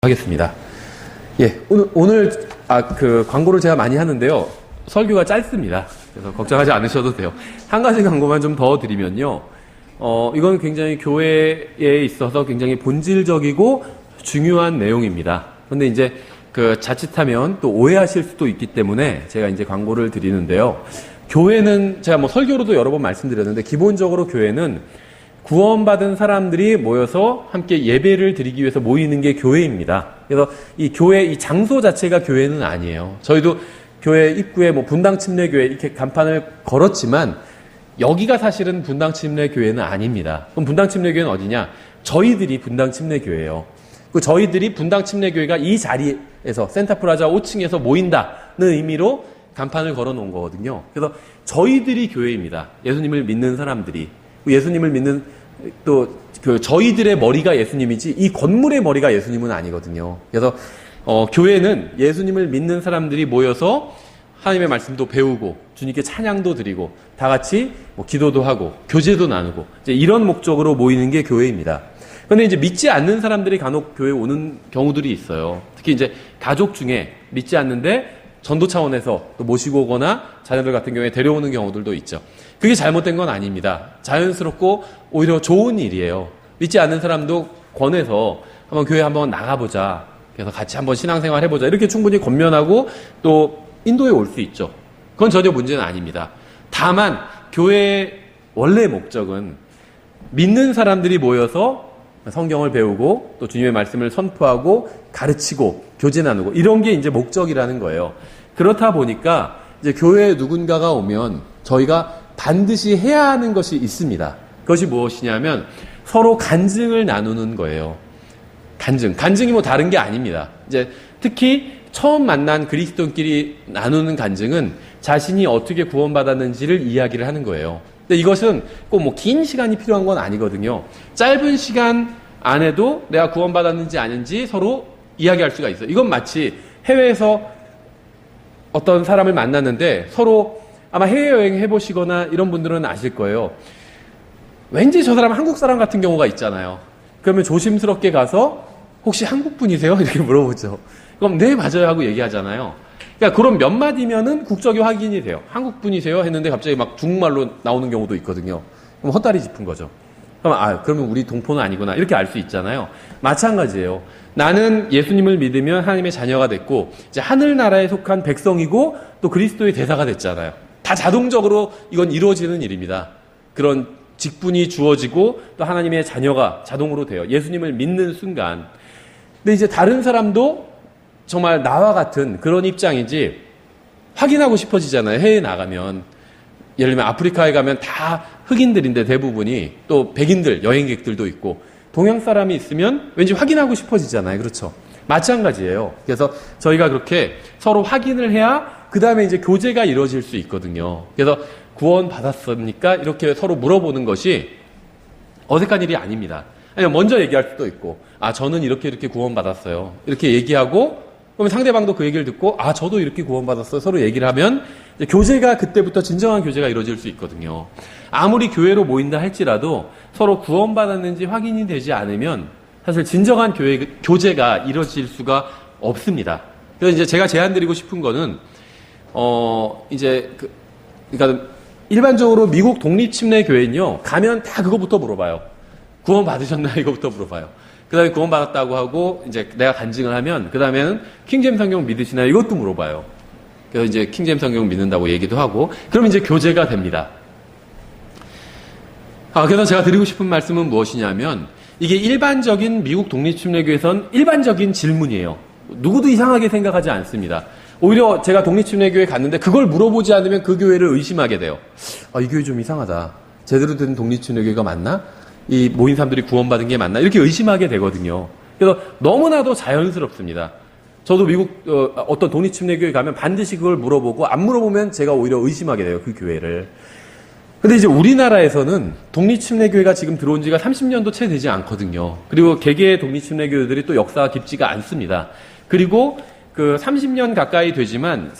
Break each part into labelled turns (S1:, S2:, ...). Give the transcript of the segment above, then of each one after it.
S1: 하겠습니다. 예, 오늘 광고를 제가 많이 하는데요. 설교가 짧습니다. 그래서 걱정하지 않으셔도 돼요. 한 가지 광고만 좀 더 드리면요. 이건 굉장히 교회에 있어서 굉장히 본질적이고 중요한 내용입니다. 근데 이제 자칫하면 또 오해하실 수도 있기 때문에 제가 이제 광고를 드리는데요. 교회는 제가 뭐 설교로도 여러 번 말씀드렸는데 기본적으로 교회는 구원받은 사람들이 모여서 함께 예배를 드리기 위해서 모이는 게 교회입니다. 그래서 이 교회, 이 장소 자체가 교회는 아니에요. 저희도 교회 입구에 뭐 분당 침례교회 이렇게 간판을 걸었지만 여기가 사실은 분당 침례교회는 아닙니다. 그럼 분당 침례교회는 어디냐? 저희들이 분당 침례교회예요. 저희들이 분당 침례교회가 이 자리에서 센타프라자 5층에서 모인다는 의미로 간판을 걸어 놓은 거거든요. 그래서 저희들이 교회입니다. 예수님을 믿는 사람들이. 예수님을 믿는 저희들의 머리가 예수님이지 이 건물의 머리가 예수님은 아니거든요. 그래서 교회는 예수님을 믿는 사람들이 모여서 하나님의 말씀도 배우고 주님께 찬양도 드리고 다 같이 기도도 하고 교제도 나누고 이제 이런 목적으로 모이는 게 교회입니다. 그런데 이제 믿지 않는 사람들이 간혹 교회에 오는 경우들이 있어요. 특히 이제 가족 중에 믿지 않는데 전도 차원에서 또 모시고 오거나 자녀들 같은 경우에 데려오는 경우들도 있죠. 그게 잘못된 건 아닙니다. 자연스럽고 오히려 좋은 일이에요. 믿지 않는 사람도 권해서 한번 교회 한번 나가보자. 그래서 같이 한번 신앙생활 해보자. 이렇게 충분히 권면하고 또 인도에 올 수 있죠. 그건 전혀 문제는 아닙니다. 다만 교회의 원래 목적은 믿는 사람들이 모여서 성경을 배우고 또 주님의 말씀을 선포하고 가르치고 교제 나누고 이런 게 이제 목적이라는 거예요. 그렇다 보니까 이제 교회에 누군가가 오면 저희가 반드시 해야 하는 것이 있습니다. 그것이 무엇이냐면 서로 간증을 나누는 거예요. 간증이 뭐 다른 게 아닙니다. 이제 특히 처음 만난 그리스도인끼리 나누는 간증은 자신이 어떻게 구원받았는지를 이야기를 하는 거예요. 근데 이것은 꼭 뭐 긴 시간이 필요한 건 아니거든요. 짧은 시간 안에도 내가 구원받았는지 아닌지 서로 이야기할 수가 있어요. 이건 마치 해외에서 어떤 사람을 만났는데 서로 아마 해외여행 해보시거나 이런 분들은 아실 거예요. 왠지 저 사람 한국 사람 같은 경우가 있잖아요. 그러면 조심스럽게 가서 혹시 한국 분이세요? 이렇게 물어보죠. 그럼 네 맞아요 하고 얘기하잖아요. 그러니까 그런 몇 마디면은 국적이 확인이 돼요. 한국 분이세요? 했는데 갑자기 막 중국말로 나오는 경우도 있거든요. 그럼 헛다리 짚은 거죠. 그러면 우리 동포는 아니구나 이렇게 알 수 있잖아요. 마찬가지예요. 나는 예수님을 믿으면 하나님의 자녀가 됐고 이제 하늘나라에 속한 백성이고 또 그리스도의 대사가 됐잖아요. 다 자동적으로 이건 이루어지는 일입니다. 그런 직분이 주어지고 또 하나님의 자녀가 자동으로 돼요. 예수님을 믿는 순간. 근데 이제 다른 사람도 정말 나와 같은 그런 입장이지 확인하고 싶어지잖아요. 해외에 나가면. 예를 들면 아프리카에 가면 다 흑인들인데 대부분이 또 백인들, 여행객들도 있고 동양 사람이 있으면 왠지 확인하고 싶어지잖아요. 그렇죠? 마찬가지예요. 그래서 저희가 그렇게 서로 확인을 해야 그 다음에 이제 교제가 이루어질 수 있거든요. 그래서 구원 받았습니까? 이렇게 서로 물어보는 것이 어색한 일이 아닙니다. 아니면 먼저 얘기할 수도 있고, 저는 이렇게 구원 받았어요. 이렇게 얘기하고, 그러면 상대방도 그 얘기를 듣고, 저도 이렇게 구원 받았어요. 서로 얘기를 하면 이제 교제가 그때부터 진정한 교제가 이루어질 수 있거든요. 아무리 교회로 모인다 할지라도 서로 구원 받았는지 확인이 되지 않으면 사실 진정한 교제가 이루어질 수가 없습니다. 그래서 이제 제가 제안드리고 싶은 거는 그러니까 일반적으로 미국 독립침례교회는요, 가면 다 그거부터 물어봐요. 구원 받으셨나? 이거부터 물어봐요. 그 다음에 구원 받았다고 하고, 이제 내가 간증을 하면, 그 다음에는 킹제임 성경 믿으시나? 이것도 물어봐요. 그래서 이제 킹제임 성경 믿는다고 얘기도 하고, 그럼 이제 교제가 됩니다. 그래서 제가 드리고 싶은 말씀은 무엇이냐면, 이게 일반적인 미국 독립침례교회에선 일반적인 질문이에요. 누구도 이상하게 생각하지 않습니다. 오히려 제가 독립침례교회 갔는데 그걸 물어보지 않으면 그 교회를 의심하게 돼요. 이 교회 좀 이상하다. 제대로 된 독립침례교회가 맞나? 이 모인 사람들이 구원받은 게 맞나? 이렇게 의심하게 되거든요. 그래서 너무나도 자연스럽습니다. 저도 미국 어떤 독립침례교회 가면 반드시 그걸 물어보고 안 물어보면 제가 오히려 의심하게 돼요. 그 교회를. 근데 이제 우리나라에서는 독립침례교회가 지금 들어온 지가 30년도 채 되지 않거든요. 그리고 개개의 독립침례교회들이 또 역사가 깊지가 않습니다. 그리고 30년 가까이 되지만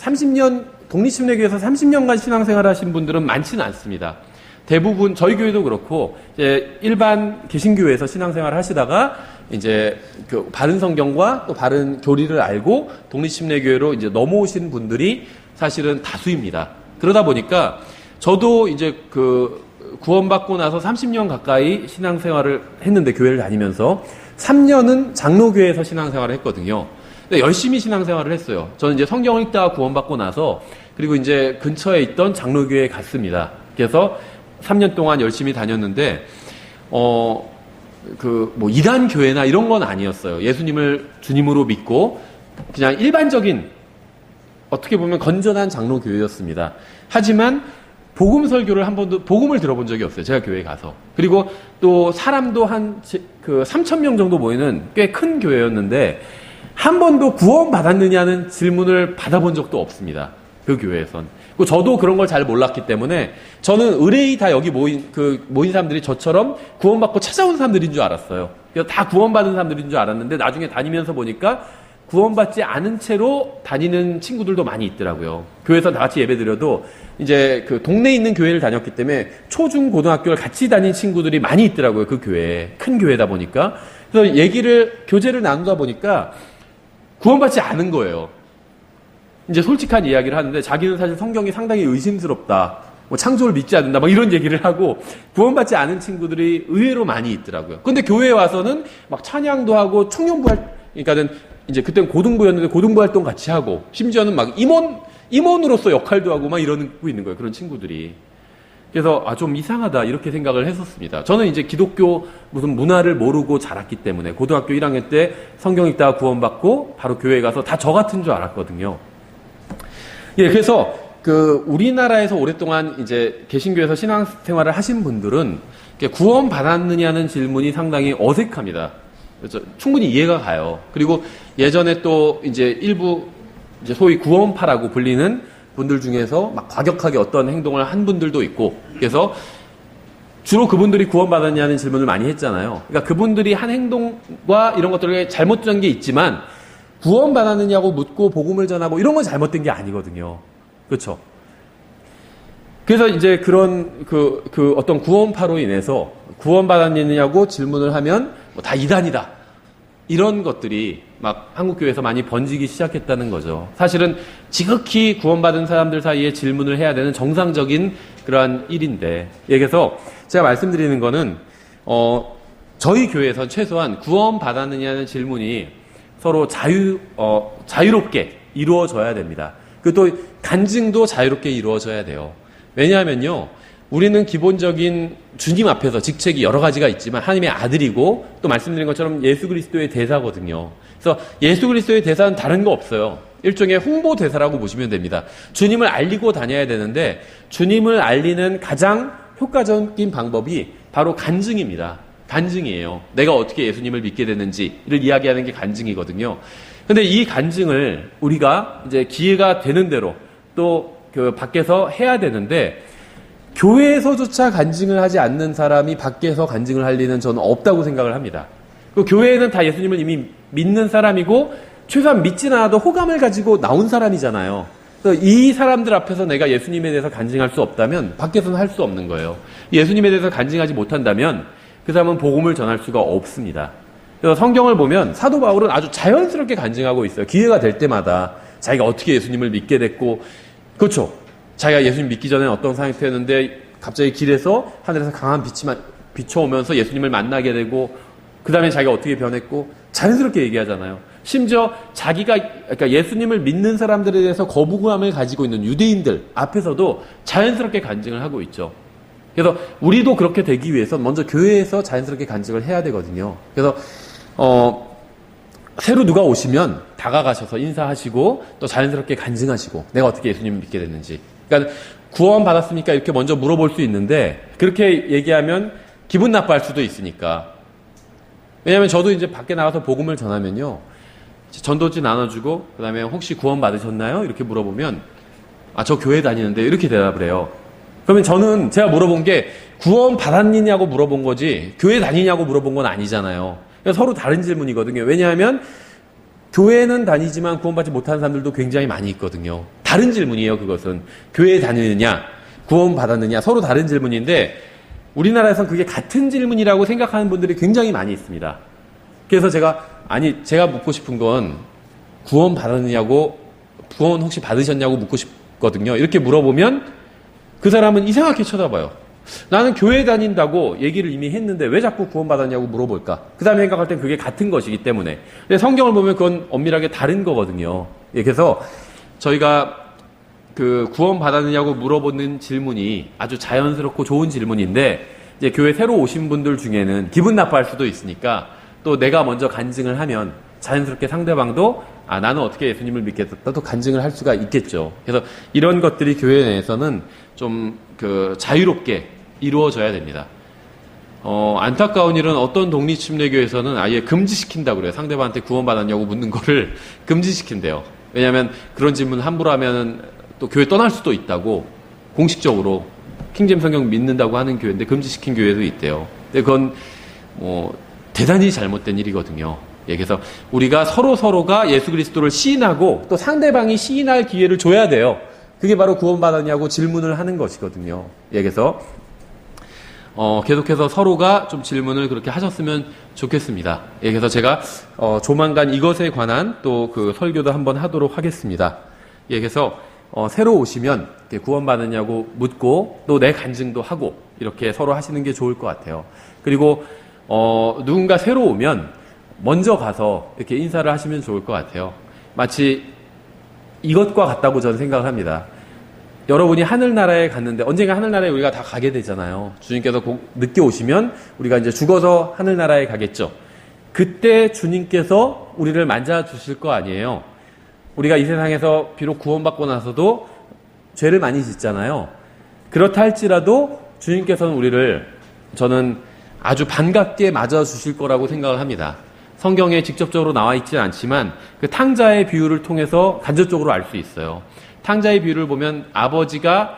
S1: 독립침례교회에서 30년간 신앙생활 하신 분들은 많지는 않습니다. 대부분 저희 교회도 그렇고 이제 일반 개신교회에서 신앙생활을 하시다가 이제 그 바른 성경과 또 바른 교리를 알고 독립침례교회로 이제 넘어오신 분들이 사실은 다수입니다. 그러다 보니까 저도 이제 그 구원받고 나서 30년 가까이 신앙생활을 했는데, 교회를 다니면서 3년은 장로교회에서 신앙생활을 했거든요. 근데 열심히 신앙생활을 했어요. 저는 이제 성경을 읽다가 구원받고 나서, 그리고 이제 근처에 있던 장로교회에 갔습니다. 그래서 3년 동안 열심히 다녔는데, 뭐 이단 교회나 이런 건 아니었어요. 예수님을 주님으로 믿고 그냥 일반적인, 어떻게 보면 건전한 장로교회였습니다. 하지만 복음 설교를 한 번도, 복음을 들어본 적이 없어요. 제가 교회에 가서. 그리고 또 사람도 한 3,000명 정도 모이는 꽤 큰 교회였는데 한 번도 구원 받았느냐는 질문을 받아본 적도 없습니다. 그 교회에선. 저도 그런 걸 잘 몰랐기 때문에 저는 의뢰이 다 여기 모인 사람들이 저처럼 구원받고 찾아온 사람들인 줄 알았어요. 그래서 다 구원받은 사람들인 줄 알았는데 나중에 다니면서 보니까 구원받지 않은 채로 다니는 친구들도 많이 있더라고요. 교회에서 다 같이 예배드려도 이제 그 동네에 있는 교회를 다녔기 때문에 초중 고등학교를 같이 다닌 친구들이 많이 있더라고요. 그 교회에. 큰 교회다 보니까. 그래서 교제를 나누다 보니까 구원받지 않은 거예요. 이제 솔직한 이야기를 하는데 자기는 사실 성경이 상당히 의심스럽다. 뭐 창조를 믿지 않는다. 막 이런 얘기를 하고 구원받지 않은 친구들이 의외로 많이 있더라고요. 근데 교회에 와서는 막 찬양도 하고 청년부 그러니까는 이제 그때는 고등부였는데 고등부 활동 같이 하고 심지어는 막 임원으로서 역할도 하고 막 이러고 있는 거예요. 그런 친구들이. 그래서 좀 이상하다 이렇게 생각을 했었습니다. 저는 이제 기독교 무슨 문화를 모르고 자랐기 때문에 고등학교 1학년 때 성경 읽다가 구원받고 바로 교회에 가서 다 저 같은 줄 알았거든요. 예, 그래서 우리나라에서 오랫동안 이제 개신교에서 신앙생활을 하신 분들은 구원 받았느냐는 질문이 상당히 어색합니다. 그래서 충분히 이해가 가요. 그리고 예전에 또 이제 일부 이제 소위 구원파라고 불리는 분들 중에서 막 과격하게 어떤 행동을 한 분들도 있고, 그래서 주로 그분들이 구원받았냐는 질문을 많이 했잖아요. 그러니까 그분들이 한 행동과 이런 것들에 잘못된 게 있지만 구원받았느냐고 묻고 복음을 전하고 이런 건 잘못된 게 아니거든요. 그렇죠? 그래서 이제 그런 어떤 구원파로 인해서 구원받았느냐고 질문을 하면 뭐 다 이단이다. 이런 것들이 막 한국교회에서 많이 번지기 시작했다는 거죠. 사실은 지극히 구원받은 사람들 사이에 질문을 해야 되는 정상적인 그러한 일인데, 그래서 제가 말씀드리는 거는 저희 교회에선 최소한 구원받았느냐는 질문이 서로 자유롭게 이루어져야 됩니다. 그리고 또 간증도 자유롭게 이루어져야 돼요. 왜냐하면요, 우리는 기본적인 주님 앞에서 직책이 여러 가지가 있지만 하나님의 아들이고 또 말씀드린 것처럼 예수 그리스도의 대사거든요. 그래서 예수 그리스도의 대사는 다른 거 없어요. 일종의 홍보 대사라고 보시면 됩니다. 주님을 알리고 다녀야 되는데 주님을 알리는 가장 효과적인 방법이 바로 간증입니다. 간증이에요. 내가 어떻게 예수님을 믿게 됐는지를 이야기하는 게 간증이거든요. 근데 이 간증을 우리가 이제 기회가 되는 대로 또 밖에서 해야 되는데, 교회에서조차 간증을 하지 않는 사람이 밖에서 간증을 할 리는 저는 없다고 생각을 합니다. 그 교회에는 다 예수님을 이미 믿는 사람이고 최소한 믿진 않아도 호감을 가지고 나온 사람이잖아요. 그래서 이 사람들 앞에서 내가 예수님에 대해서 간증할 수 없다면 밖에서는 할 수 없는 거예요. 예수님에 대해서 간증하지 못한다면 그 사람은 복음을 전할 수가 없습니다. 그래서 성경을 보면 사도 바울은 아주 자연스럽게 간증하고 있어요. 기회가 될 때마다 자기가 어떻게 예수님을 믿게 됐고, 그렇죠. 자기가 예수님 믿기 전에는 어떤 상태였는데 갑자기 길에서 하늘에서 강한 빛이 비춰오면서 예수님을 만나게 되고, 그 다음에 자기가 어떻게 변했고 자연스럽게 얘기하잖아요. 심지어 그러니까 예수님을 믿는 사람들에 대해서 거부감을 가지고 있는 유대인들 앞에서도 자연스럽게 간증을 하고 있죠. 그래서 우리도 그렇게 되기 위해서 먼저 교회에서 자연스럽게 간증을 해야 되거든요. 그래서 새로 누가 오시면 다가가셔서 인사하시고 또 자연스럽게 간증하시고 내가 어떻게 예수님을 믿게 됐는지. 그러니까 구원 받았습니까? 이렇게 먼저 물어볼 수 있는데 그렇게 얘기하면 기분 나빠할 수도 있으니까. 왜냐하면 저도 이제 밖에 나가서 복음을 전하면요, 전도지 나눠주고 그 다음에 혹시 구원 받으셨나요? 이렇게 물어보면 저 교회 다니는데 이렇게 대답을 해요. 그러면 저는 제가 물어본 게 구원 받았느냐고 물어본 거지 교회 다니냐고 물어본 건 아니잖아요. 그러니까 서로 다른 질문이거든요. 왜냐하면 교회는 다니지만 구원받지 못하는 사람들도 굉장히 많이 있거든요. 다른 질문이에요. 그것은 교회 다니느냐 구원 받았느냐 서로 다른 질문인데 우리나라에서는 그게 같은 질문이라고 생각하는 분들이 굉장히 많이 있습니다. 그래서 제가 묻고 싶은 건 구원 받았느냐고, 구원 혹시 받으셨냐고 묻고 싶거든요. 이렇게 물어보면 그 사람은 이상하게 쳐다봐요. 나는 교회 다닌다고 얘기를 이미 했는데 왜 자꾸 구원 받았냐고 물어볼까? 그 다음에 생각할 땐 그게 같은 것이기 때문에. 근데 성경을 보면 그건 엄밀하게 다른 거거든요. 예, 그래서 저희가 그 구원 받았느냐고 물어보는 질문이 아주 자연스럽고 좋은 질문인데, 이제 교회 새로 오신 분들 중에는 기분 나빠할 수도 있으니까 또 내가 먼저 간증을 하면 자연스럽게 상대방도 나는 어떻게 예수님을 믿겠다 또 간증을 할 수가 있겠죠. 그래서 이런 것들이 교회 내에서는 좀 자유롭게 이루어져야 됩니다. 안타까운 일은 어떤 독립침례교에서는 아예 금지시킨다고 그래요. 상대방한테 구원받았냐고 묻는 거를 금지시킨대요. 왜냐하면 그런 질문 함부로 하면 또 교회 떠날 수도 있다고, 공식적으로 킹제임 성경 믿는다고 하는 교회인데 금지시킨 교회도 있대요. 근데 그건 대단히 잘못된 일이거든요. 예, 그래서 우리가 서로가 예수 그리스도를 시인하고 또 상대방이 시인할 기회를 줘야 돼요. 그게 바로 구원받았냐고 질문을 하는 것이거든요. 예, 그래서 계속해서 서로가 좀 질문을 그렇게 하셨으면 좋겠습니다. 예, 그래서 제가 조만간 이것에 관한 또 그 설교도 한번 하도록 하겠습니다. 예, 그래서 새로 오시면 구원받았냐고 묻고 또 내 간증도 하고 이렇게 서로 하시는 게 좋을 것 같아요. 그리고 누군가 새로 오면 먼저 가서 이렇게 인사를 하시면 좋을 것 같아요. 마치 이것과 같다고 저는 생각을 합니다. 여러분이 하늘나라에 갔는데 언젠가 하늘나라에 우리가 다 가게 되잖아요. 주님께서 늦게 오시면 우리가 이제 죽어서 하늘나라에 가겠죠. 그때 주님께서 우리를 만져주실 거 아니에요. 우리가 이 세상에서 비록 구원받고 나서도 죄를 많이 짓잖아요. 그렇다 할지라도 주님께서는 우리를 저는 아주 반갑게 맞아주실 거라고 생각을 합니다. 성경에 직접적으로 나와 있지는 않지만 그 탕자의 비유를 통해서 간접적으로 알 수 있어요. 탕자의 비유를 보면 아버지가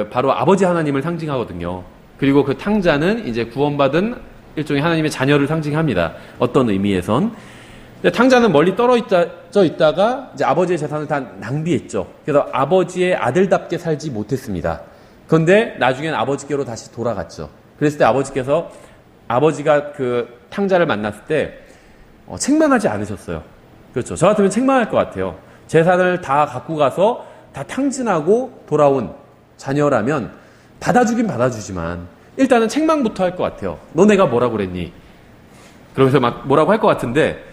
S1: 바로 아버지 하나님을 상징하거든요. 그리고 그 탕자는 이제 구원받은 일종의 하나님의 자녀를 상징합니다. 어떤 의미에선. 탕자는 멀리 떨어져 있다가 이제 아버지의 재산을 다 낭비했죠. 그래서 아버지의 아들답게 살지 못했습니다. 그런데 나중엔 아버지께로 다시 돌아갔죠. 그랬을 때 아버지가 그 탕자를 만났을 때 책망하지 않으셨어요. 그렇죠. 저 같으면 책망할 것 같아요. 재산을 다 갖고 가서 다 탕진하고 돌아온 자녀라면 받아주긴 받아주지만 일단은 책망부터 할 것 같아요. 너 내가 뭐라고 그랬니? 그러면서 막 뭐라고 할 것 같은데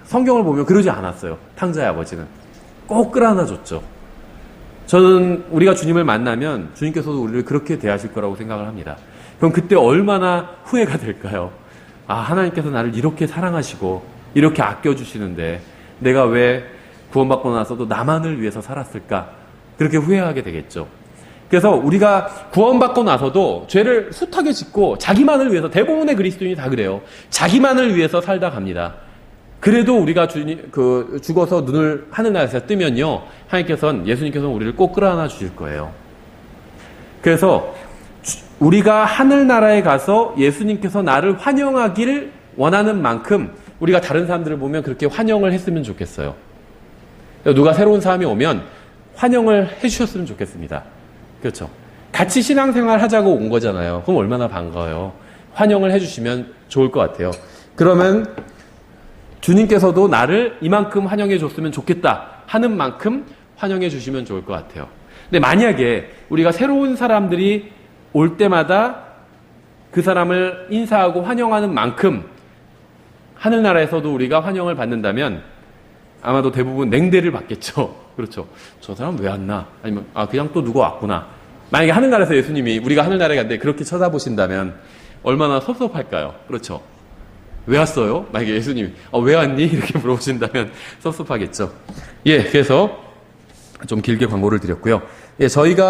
S1: 성경을 보면 그러지 않았어요. 탕자의 아버지는 꼭 끌어안아줬죠. 저는 우리가 주님을 만나면 주님께서도 우리를 그렇게 대하실 거라고 생각을 합니다. 그럼 그때 얼마나 후회가 될까요? 하나님께서 나를 이렇게 사랑하시고 이렇게 아껴주시는데 내가 왜 구원받고 나서도 나만을 위해서 살았을까? 그렇게 후회하게 되겠죠. 그래서 우리가 구원받고 나서도 죄를 숱하게 짓고 자기만을 위해서, 대부분의 그리스도인이 다 그래요. 자기만을 위해서 살다 갑니다. 그래도 우리가 죽어서 눈을 하늘나라에서 뜨면요, 예수님께서는 우리를 꼭 끌어안아 주실 거예요. 그래서 우리가 하늘나라에 가서 예수님께서 나를 환영하기를 원하는 만큼 우리가 다른 사람들을 보면 그렇게 환영을 했으면 좋겠어요. 누가 새로운 사람이 오면 환영을 해주셨으면 좋겠습니다. 그렇죠. 같이 신앙생활 하자고 온 거잖아요. 그럼 얼마나 반가워요. 환영을 해주시면 좋을 것 같아요. 그러면 주님께서도 나를 이만큼 환영해 줬으면 좋겠다 하는 만큼 환영해 주시면 좋을 것 같아요. 근데 만약에 우리가 새로운 사람들이 올 때마다 그 사람을 인사하고 환영하는 만큼 하늘나라에서도 우리가 환영을 받는다면 아마도 대부분 냉대를 받겠죠. 그렇죠. 저 사람 왜 왔나? 아니면 그냥 또 누가 왔구나. 만약에 하늘나라에서 예수님이 우리가 하늘나라에 갔는데 그렇게 쳐다보신다면 얼마나 섭섭할까요? 그렇죠. 왜 왔어요? 만약에 예수님이 왜 왔니? 이렇게 물어보신다면 섭섭하겠죠. 예, 그래서 좀 길게 광고를 드렸고요. 예, 저희가